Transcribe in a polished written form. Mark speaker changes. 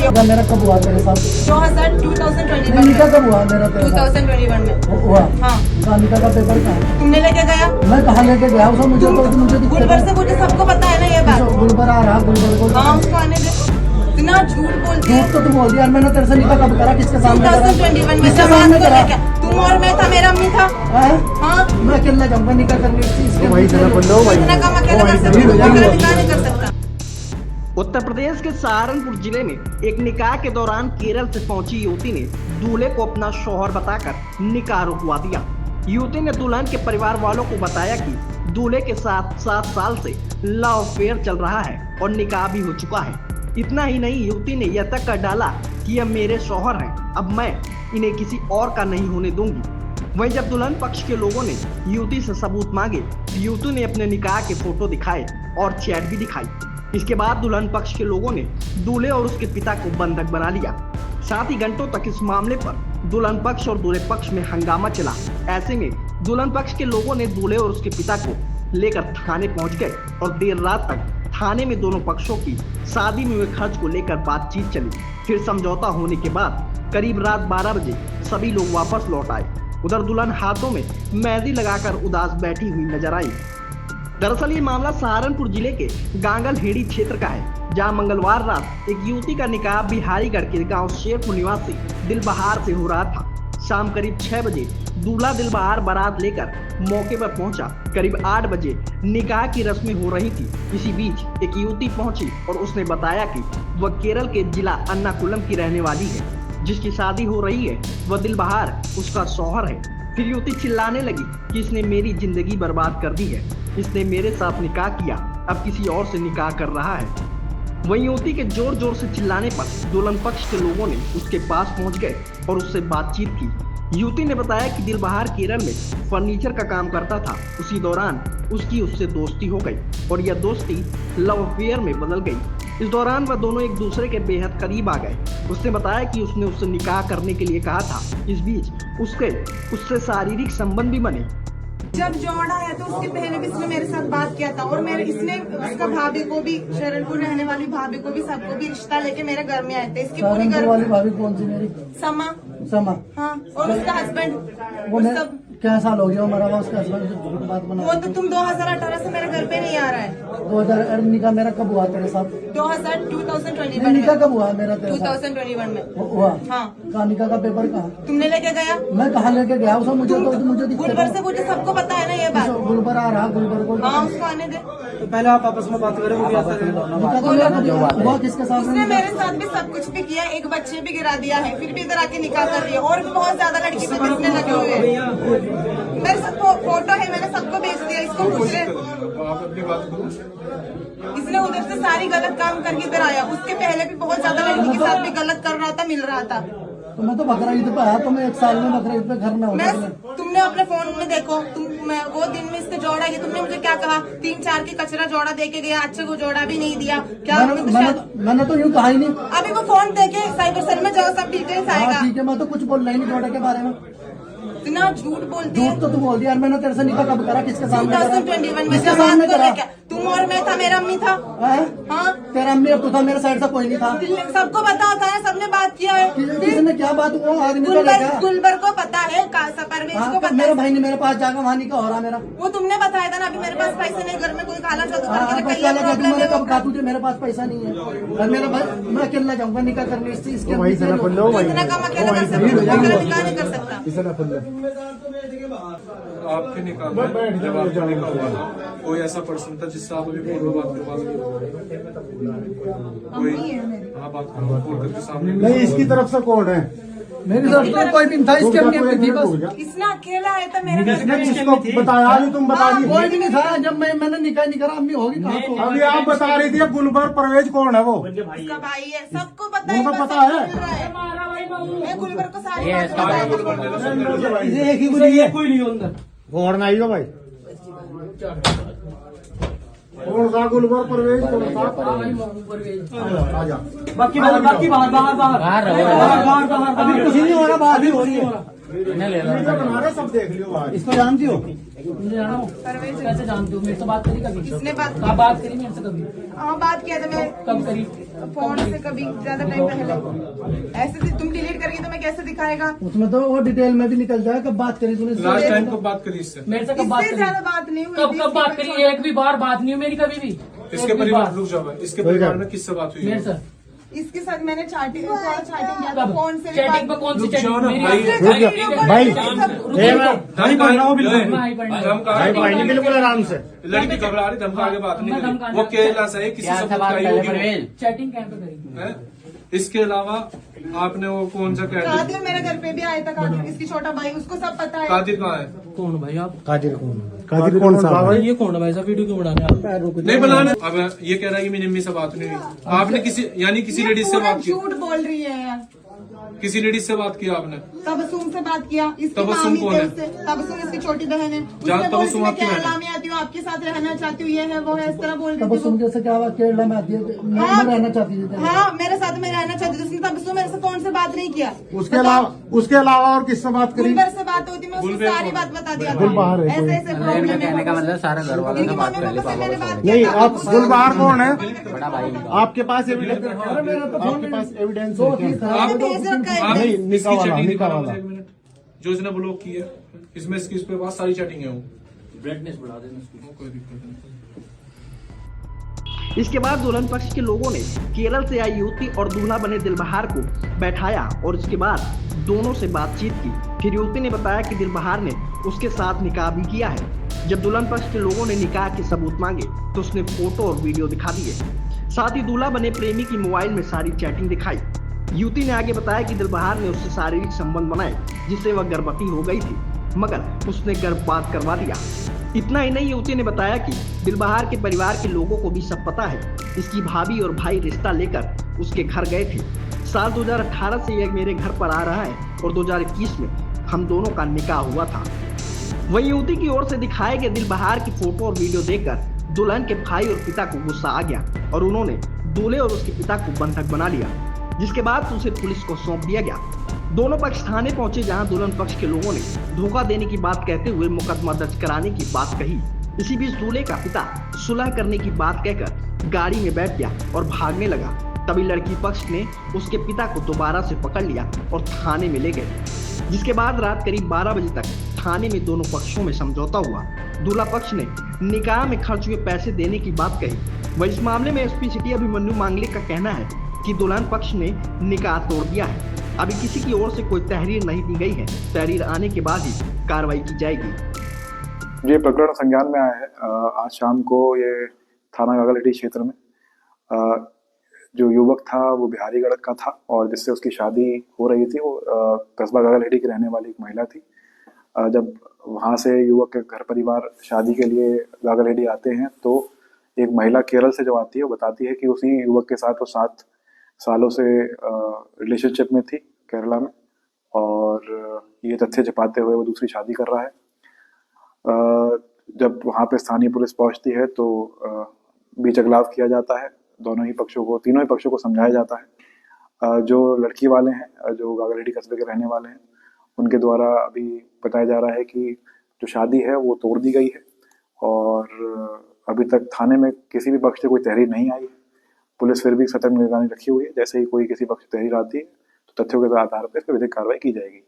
Speaker 1: है।
Speaker 2: मेरा कब हुआ तेरे साथ?
Speaker 1: 2021
Speaker 2: निकाह कब हुआ मेरा तेरे साथ?
Speaker 1: 2021 में
Speaker 2: हुआ।
Speaker 1: हाँ।
Speaker 2: निकाह का पेपर कहाँ है?
Speaker 1: तुमने लेके गया?
Speaker 2: मैं कहाँ लेके गया? उसे मुझे
Speaker 1: गुलबर से पूछे, सबको पता है ना ये बात।
Speaker 2: गुलबर आ रहा, गुलबर को
Speaker 1: हाँ उसको आने दे। इतना झूठ बोलती है।
Speaker 2: झूठ तो तुम बोल दिया। मैंने तेरे से निकाह कब करा? किसके सामने करा?
Speaker 1: 2021 में
Speaker 2: किसके
Speaker 1: जब
Speaker 2: सामने
Speaker 1: आपको
Speaker 2: करा?
Speaker 1: लेके तुम और मैं था, मेरा अम्मी था। हाँ
Speaker 2: मैं अकेला जाऊंगा निकाह करने इसके
Speaker 3: वही चला बोल लो भाई।
Speaker 1: इतना कम अकेला कर सकता हूँ, अकेला निकाह नहीं कर सकता।
Speaker 4: उत्तर प्रदेश के सहारनपुर जिले में एक निकाह के दौरान केरल से पहुंची युवती ने दूल्हे को अपना शौहर बताकर निकाह रुकवा दिया। युवती ने दुल्हन के परिवार वालों को बताया कि दूल्हे के साथ 7 साल से लव अफेयर चल रहा है और निकाह भी हो चुका है। इतना ही नहीं, युवती ने यह तक कर डाला कि यह मेरे शौहर हैं, अब मैं इन्हें किसी और का नहीं होने दूंगी। वहीं जब दुल्हन पक्ष के लोगों ने युवती से सबूत मांगे, युवती ने अपने निकाह के फोटो दिखाए और चैट भी दिखाई। इसके बाद दुल्हन पक्ष के लोगों ने दूल्हे और उसके पिता को बंधक बना लिया। साथ ही घंटों तक इस मामले पर दुल्हन पक्ष और दूल्हे पक्ष में हंगामा चला। ऐसे में दुल्हन पक्ष के लोगों ने दूल्हे और उसके पिता को लेकर थाने पहुंच गए और देर रात तक थाने में दोनों पक्षों की शादी में हुए खर्च को लेकर बातचीत चली। फिर समझौता होने के बाद करीब रात 12 बजे सभी लोग वापस लौट आए। उधर दुल्हन हाथों में मेहंदी लगाकर उदास बैठी हुई नजर आई। दरअसल ये मामला सहारनपुर जिले के गांगल हेड़ी क्षेत्र का है, जहां मंगलवार रात एक युवती का निकाह बिहारीगढ़ के गांव शेरपुर निवासी दिलबहार से हो रहा था। शाम करीब 6 बजे दूल्हा दिलबहार बारात लेकर मौके पर पहुंचा। करीब 8 बजे निकाह की रस्में हो रही थी। इसी बीच एक युवती पहुंची और उसने बताया कि वह केरल के जिला अन्नाकुलम की रहने वाली है, जिसकी शादी हो रही है। वह दिलबहार उसका शौहर है। फिर युवती चिल्लाने लगी कि इसने मेरी जिंदगी बर्बाद कर दी है, इसने मेरे साथ निकाह किया, अब किसी और से निकाह कर रहा है। वहीं युवती के जोर जोर से चिल्लाने पर दुल्हन पक्ष के लोगों ने उसके पास पहुंच गए और उससे बातचीत की। युवती ने बताया कि दिलबहार केरल में फर्नीचर का काम करता था। उसी दौरान उसकी उससे दोस्ती हो गई और यह दोस्ती लव अफेयर में बदल गई। इस दौरान वह दोनों एक दूसरे के बेहद करीब आ गए। उसने बताया कि उसने उससे निकाह करने के लिए कहा था। इस बीच उससे शारीरिक संबंध भी बने।
Speaker 1: जब जोड़ा है तो उसके पहले भी इसने मेरे साथ बात किया था और मेरे इसने उसका भाभी को भी, शरणपुर रहने वाली भाभी को भी, सबको भी रिश्ता लेके मेरे घर में आए थे। इसकी पूरी घर
Speaker 2: वाली भाभी कौन सी मेरी?
Speaker 1: समा।
Speaker 2: हाँ,
Speaker 1: और उसका हस्बैंड
Speaker 2: वो
Speaker 1: सब।
Speaker 2: क्या साल हो गया मरा हुआ उसका हस्बैंड? झूठ बात बना।
Speaker 1: वो तो तुम 2018 से मेरे घर पे नहीं आ रहा है।
Speaker 2: 2000 निकाह मेरा कब हुआ तेरे साथ?
Speaker 1: 2021
Speaker 2: निकाह
Speaker 1: में।
Speaker 2: कब हुआ मेरा तेरे साथ?
Speaker 1: 2021 में
Speaker 2: हुआ।
Speaker 1: हाँ।
Speaker 2: कहाँ निकाह का पेपर कहाँ?
Speaker 1: तुमने लेके गया?
Speaker 2: मैं कहाँ लेके गया? उसे मुझे
Speaker 1: गुलबर से पूछे, सबको पता है ना ये बात।
Speaker 2: गुलबर आ रहा, गुलबर को
Speaker 1: हाँ उसको आने दे।
Speaker 2: तो पहले आप आपस में बात करें। हुआ किसके साथ?
Speaker 1: उसने मेरे साथ भी सब कुछ भी किया, एक बच्चे भी गिरा दिया है, फिर भी इधर आके निकाह कर रही है और भी बहुत ज्यादा लड़की पे किसने लगे हुए हैं। मेरे साथ फोटो है, मैंने सबको भेज दिया। इसको पूछ रहे, इसने उधर से सारी गलत काम करके इधर आया। उसके पहले भी बहुत ज्यादा लड़की के साथ भी गलत कर रहा था, मिल रहा था।
Speaker 2: तो मैं तो बकरा ईद पे आया, तो मैं 1 साल में बकरा ईद पे घर में
Speaker 1: मैं तुमने अपने फोन में देखो, वो दिन में इससे जोड़ा है। तुमने मुझे क्या कहा? 3-4 की कचरा जोड़ा दे के गया, अच्छे को जोड़ा भी नहीं दिया। क्या
Speaker 2: मैंने तो यूँ कहा ही नहीं।
Speaker 1: अभी वो फोन देके साइबर सेल में जाओ, सब डिटेल्स आएगा।
Speaker 2: ठीक है, मैं तो कुछ बोल रही नहीं जोड़ा के बारे में।
Speaker 1: इतना झूठ बोलती है।
Speaker 2: झूठ तो तू बोल दिया। मैंने तेरे से निकाह कब करा? किसके सामने?
Speaker 1: 2021 में जब आपको लेके तुम और मैं था, मेरा अम्मी था। हाँ,
Speaker 2: तेरा अम्मी अब तो था, मेरे साइड से कोई नहीं था।
Speaker 1: सबको पता होता है, सबने बात किया है।
Speaker 2: किसने क्या बात हुआ? आदमी
Speaker 1: गुलबर को पता है, परवेश को पता है।
Speaker 2: मेरा भाई ने मेरे पास जाकर वहाँ निकाह हो रहा मेरा।
Speaker 1: वो तुमने बताया था ना। अभी मेरे पास पैसे नहीं, घर में कोई खाना चाहता
Speaker 2: कब कहा तुझे मेरे पास पैसा नहीं है? और मेरा भाई, मैं अकेला जाऊंगा निकाह करने इससे।
Speaker 1: इतना कम अकेला कर सकता, अकेला निकाह नहीं कर सकता।
Speaker 5: आपके निकाह में जब आपका निकाह हुआ, कोई ऐसा पर्सन था जिससे आप अभी फोटो बात करवा कोई? हाँ, बात करो फोन करके सामने।
Speaker 3: नहीं, इसकी तरफ से कौन है?
Speaker 2: मेरी तरफ से कोई भी नहीं था। इसके अम्मी थी बस।
Speaker 1: इसने अकेला आया था मेरे घर
Speaker 3: इसने किसको बताया? नहीं, तुम बता रही
Speaker 2: कोई भी नहीं था। जब मैंने निकाह नहीं करा, अम्मी होगी कहाँ तो?
Speaker 3: अभी आप बता रही थी। गुलबर परवेज कौन है? वो
Speaker 1: उसका भाई है, सबको पता है।
Speaker 3: उनको पता है।
Speaker 1: मैं गुलबर को सारी बात बताया।
Speaker 2: एक ही गुली है।
Speaker 3: कोई नहीं अंदर फोन आई भाई। कौन सा गुलबर परवेज? कौन सा?
Speaker 2: बाकी बाहर अभी कुछ नहीं हो रहा, बाहर भी हो रही है।
Speaker 3: बना रहे सब देख लियो आज।
Speaker 2: इसको जानती हो?
Speaker 6: मुझे जानो कैसे जानते हो? मेरे से बात करी कभी?
Speaker 1: किसने बात
Speaker 6: आप बात करी मेरे से कभी?
Speaker 1: हाँ बात किया था मैं
Speaker 6: कब करी?
Speaker 1: फोन से कभी ज्यादा टाइम पहले। ऐसे से तुम डिलीट करेगी तो मैं कैसे दिखाएगा?
Speaker 2: उसमें तो वो डिटेल में भी निकल जाए कब बात करी तूने।
Speaker 5: लास्ट टाइम कब बात करी इससे?
Speaker 6: मेरे से कब बात
Speaker 1: इससे
Speaker 6: करी?
Speaker 1: ज्यादा बात नहीं हुई
Speaker 6: कब
Speaker 1: थी,
Speaker 6: कब बात
Speaker 1: इसके
Speaker 6: करी? एक भी बार बात नहीं हुई मेरी कभी भी।
Speaker 5: इसके
Speaker 6: एक भी
Speaker 5: परिवार
Speaker 6: बार।
Speaker 5: रुक जाओ, इसके परिवार में किससे बात हुई?
Speaker 6: मेरे से
Speaker 1: इसके साथ मैंने चैटिंग किया था
Speaker 6: कब?
Speaker 1: फोन से भी
Speaker 6: चैटिंग पे
Speaker 1: बात-
Speaker 6: कौन सी
Speaker 5: रुक जाओ
Speaker 6: चैटिंग?
Speaker 5: ना
Speaker 6: मेरी
Speaker 5: भाई।
Speaker 6: बात-
Speaker 3: रुक जा।
Speaker 1: वीडियो
Speaker 3: भाई,
Speaker 1: कॉल पे सब-
Speaker 3: नहीं पढ़ रहा हूँ बिल्कुल।
Speaker 6: भाई पढ़ने।
Speaker 3: बिल्कुल आराम से।
Speaker 5: लड़की घबरा रही, धमका के बात नहीं
Speaker 6: मैं
Speaker 5: करी।
Speaker 6: धमकाने-
Speaker 5: वो केरला से है, किसी से बात आई होगी
Speaker 6: चैटिंग कैंप पे करी।
Speaker 5: है? इसके अलावा आपने वो कौन सा कैंडिडेट?
Speaker 1: कादिर मेरे घर पे भी आया था, कादिर इसकी छोटा भाई, उसको सब पता है।
Speaker 5: कादिर कहाँ है?
Speaker 6: कौन भाई आप?
Speaker 3: कादिर कौन सा भाई?
Speaker 6: ये कौन है भाई? वीडियो क्यों बना रहे हैं?
Speaker 5: नहीं बुलाने। अब ये कह रहा है कि मेरी अम्मी से बात नहीं हुई। आपने किसी यानी किसी
Speaker 1: ये
Speaker 5: लेडीज से
Speaker 1: पूरा
Speaker 5: बात की?
Speaker 1: झूठ बोल रही है यार।
Speaker 5: किसी लेडीज से बात की आपने?
Speaker 1: तबसुम से बात किया, इसकी
Speaker 5: तबस्सुम
Speaker 1: मामी
Speaker 5: कौन
Speaker 1: थे
Speaker 5: है?
Speaker 1: उससे। तबसुम इसकी छोटी बहन है। उसने
Speaker 5: जान
Speaker 1: बोली
Speaker 5: तबस्सुम
Speaker 1: मैं
Speaker 5: आपकी बहन है?
Speaker 1: केरला में आती हूँ, आपके साथ रहना चाहती हूँ, ये है वो है, इस तरह बोल
Speaker 2: तब
Speaker 1: रही थी
Speaker 2: सुन
Speaker 1: वो।
Speaker 2: जैसे क्या हुआ केरला में आती है मैं रहना चाहती थी।
Speaker 1: हाँ मेरे साथ में रहना चाहती थी उसने। तबसुम मेरे से फोन से बात नहीं किया।
Speaker 3: उसके अलावा और किससे बात करी?
Speaker 1: गुलबर से बात होती, मैं उसको
Speaker 5: गुलबर
Speaker 1: सारी
Speaker 5: कौन?
Speaker 1: बात बता दिया था।
Speaker 3: गुलबहार है कोई।
Speaker 1: ऐसे ऐसे प्रॉब्लम है।
Speaker 7: कहने का मतलब सारा घर वालों
Speaker 1: इनकी
Speaker 7: से बात
Speaker 1: मम्मी
Speaker 7: कर ली
Speaker 1: पापा से मैंने बात
Speaker 3: नहीं,
Speaker 1: किया था।
Speaker 3: आप गुलबहार कौन है?
Speaker 7: बड़ा भाई
Speaker 3: आपके पास एविडेंस?
Speaker 2: अरे मेरा तो फोन
Speaker 3: आपके पास एविडेंस
Speaker 2: दो
Speaker 3: है
Speaker 2: चीज
Speaker 3: क्या?
Speaker 2: खराब है,
Speaker 1: मैंने भेज रखा है।
Speaker 5: आप
Speaker 3: नहीं,
Speaker 5: इसकी
Speaker 3: निकाह वाला,
Speaker 5: चैटिंग
Speaker 3: निकाह
Speaker 5: दिखाना
Speaker 3: वाला।
Speaker 5: मुझे 1 मिनट। जो इसने ब्लॉक की है, इसमें इसकी इस पे पास सारी चैटिंग है वो।
Speaker 6: ब्राइटनेस बढ़ा देना उसकी।
Speaker 5: कोई दिक्कत नहीं।
Speaker 4: इसके बाद दुल्हन पक्ष के लोगों ने केरल से आई युवती और दूल्हा बने दिलबहार को बैठाया और इसके बाद दोनों से बातचीत की। फिर युवती ने बताया कि दिलबहार ने उसके साथ निकाह भी किया है। जब दुल्हन पक्ष के लोगों ने निकाह के सबूत मांगे तो उसने फोटो और वीडियो दिखा दिए। साथ ही दूल्हा बने प्रेमी की मोबाइल में सारी चैटिंग दिखाई। युवती ने आगे बताया कि दिलबहार ने उससे शारीरिक संबंध बनाए जिससे वह गर्भवती हो गई थी, मगर उसने गर्भपात करवा दिया। इतना ही नहीं, युवती ने बताया कि दिलबहार के परिवार के लोगों को भी सब पता है। इसकी भाभी और भाई रिश्ता लेकर उसके घर गए थे। साल 2018 से यह मेरे घर पर आ रहा है और 2021 में हम दोनों का निकाह हुआ था। वहीं युवती की ओर से दिखाए गए दिलबहार की फोटो और वीडियो देखकर दुल्हन के भाई और पिता को गुस्सा आ गया और उन्होंने दूल्हे और उसके पिता को बंधक बना लिया, जिसके बाद उसे पुलिस को सौंप दिया गया। दोनों पक्ष थाने पहुंचे जहां दुल्हन पक्ष के लोगों ने धोखा देने की बात कहते हुए मुकदमा दर्ज कराने की बात कही। इसी बीच दूल्हे का पिता सुलह करने की बात कहकर गाड़ी में बैठ गया और भागने लगा। तभी लड़की पक्ष ने उसके पिता को दोबारा से पकड़ लिया और थाने में ले गए, जिसके बाद रात करीब 12 बजे तक थाने में दोनों पक्षों में समझौता हुआ। दूल्हा पक्ष ने निकाह में खर्च हुए पैसे देने की बात कही। वह इस मामले में एसपी सिटी अभिमन्यु मांगलिक का कहना है कि दुल्हन पक्ष ने निकाह तोड़ दिया है। अभी किसी की ओर से कोई तहरीर नहीं दी गई है। तहरीर आने के बाद ही कार्रवाई की जाएगी।
Speaker 8: ये प्रकरण संज्ञान में आया है। आज शाम को ये थाना गागलहेटी क्षेत्र में जो युवक था वो बिहारीगढ़ का था और जिससे उसकी शादी हो रही थी वो कस्बा गागलहेटी की रहने वाली एक महिला थी। जब वहाँ से युवक के घर परिवार शादी के लिए गागलहेटी आते हैं तो एक महिला केरल से जो आती है वो बताती है कि उसी युवक के साथ वो 7 सालों से रिलेशनशिप में थी केरला में, और ये तथ्य छिपाते हुए वो दूसरी शादी कर रहा है। जब वहाँ पे स्थानीय पुलिस पहुँचती है तो बीच अगलाव किया जाता है। तीनों ही पक्षों को समझाया जाता है। जो लड़की वाले हैं, जो गागलहेटी कस्बे के रहने वाले हैं, उनके द्वारा अभी बताया जा रहा है कि जो शादी है वो तोड़ दी गई है और अभी तक थाने में किसी भी पक्ष से कोई तहरीर नहीं आई है। पुलिस फिर भी सतर्क निगरानी रखी हुई है। जैसे ही कोई किसी पक्ष से तहरीर आती है तो तथ्यों के आधार पर इस पर विधिक कार्रवाई की जाएगी।